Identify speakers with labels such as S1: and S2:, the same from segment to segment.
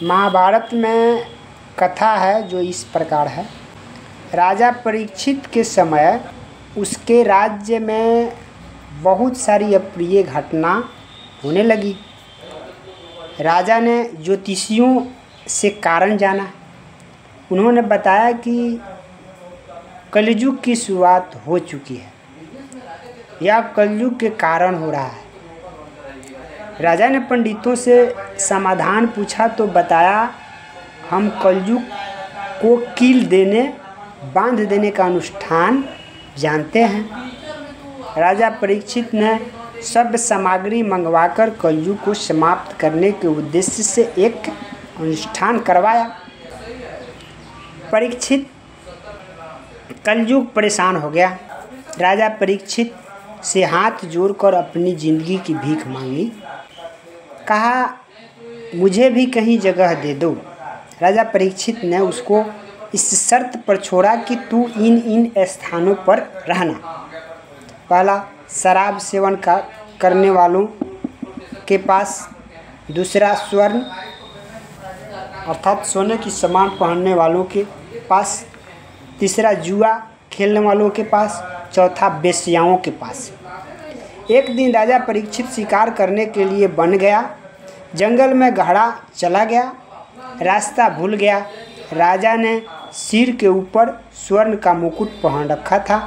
S1: महाभारत में कथा है जो इस प्रकार है। राजा परीक्षित के समय उसके राज्य में बहुत सारी अप्रिय घटना होने लगी। राजा ने ज्योतिषियों से कारण जाना। उन्होंने बताया कि कलयुग की शुरुआत हो चुकी है या कलयुग के कारण हो रहा है। राजा ने पंडितों से समाधान पूछा तो बताया, हम कलयुग को कील देने बांध देने का अनुष्ठान जानते हैं। राजा परीक्षित ने सब सामग्री मंगवाकर कलयुग को समाप्त करने के उद्देश्य से एक अनुष्ठान करवाया। परीक्षित कलयुग परेशान हो गया। राजा परीक्षित से हाथ जोड़कर अपनी जिंदगी की भीख मांगी। कहा, मुझे भी कहीं जगह दे दो। राजा परीक्षित ने उसको इस शर्त पर छोड़ा कि तू इन स्थानों पर रहना। पहला, शराब सेवन करने वालों के पास। दूसरा, स्वर्ण अर्थात सोने की सामान पहनने वालों के पास। तीसरा, जुआ खेलने वालों के पास। चौथा, वेश्याओं के पास। एक दिन राजा परीक्षित शिकार करने के लिए बन गया। जंगल में गहरा चला गया, रास्ता भूल गया। राजा ने सिर के ऊपर स्वर्ण का मुकुट पहन रखा था।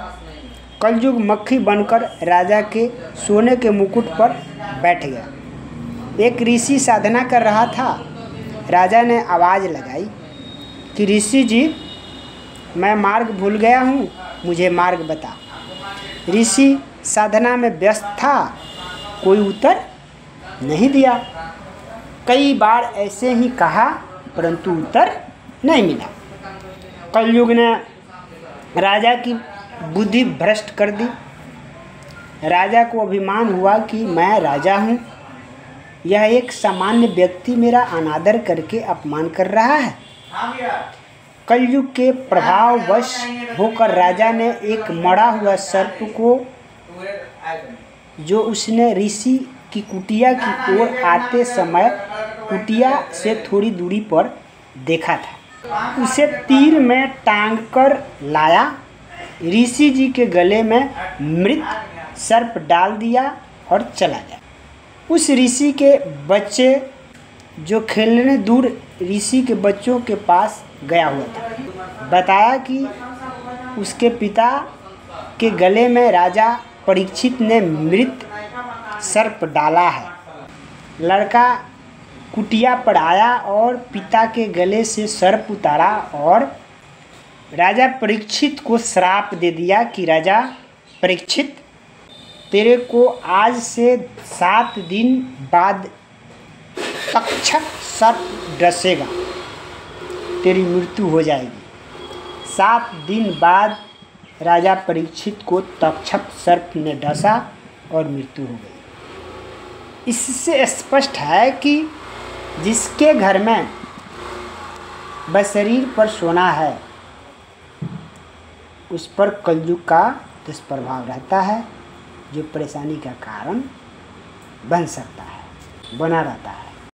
S1: कलयुग मक्खी बनकर राजा के सोने के मुकुट पर बैठ गया। एक ऋषि साधना कर रहा था। राजा ने आवाज़ लगाई कि ऋषि जी, मैं मार्ग भूल गया हूँ, मुझे मार्ग बता। ऋषि साधना में व्यस्त था, कोई उत्तर नहीं दिया। कई बार ऐसे ही कहा परंतु उत्तर नहीं मिला। कलयुग ने राजा की बुद्धि भ्रष्ट कर दी। राजा को अभिमान हुआ कि मैं राजा हूँ, यह एक सामान्य व्यक्ति मेरा अनादर करके अपमान कर रहा है। कलयुग के प्रभाववश होकर राजा ने एक मरा हुआ सर्प को, जो उसने ऋषि की कुटिया की ओर आते समय कुटिया से थोड़ी दूरी पर देखा था, उसे तीर में टांग कर लाया। ऋषि जी के गले में मृत सर्प डाल दिया और चला गया। उस ऋषि के बच्चे जो खेलने दूर ऋषि के बच्चों के पास गया हुआ था, बताया कि उसके पिता के गले में राजा परीक्षित ने मृत सर्प डाला है। लड़का कुटिया पर आया और पिता के गले से सर्प उतारा और राजा परीक्षित को श्राप दे दिया कि राजा परीक्षित, तेरे को आज से 7 दिन बाद तक्षक सर्प डसेगा, तेरी मृत्यु हो जाएगी। 7 दिन बाद राजा परीक्षित को तक्षक सर्प ने डसा और मृत्यु हो गई। इससे स्पष्ट है कि जिसके घर में बशरीर पर सोना है उस पर कलयुग का दुष्प्रभाव रहता है, जो परेशानी का कारण बन सकता है, बना रहता है।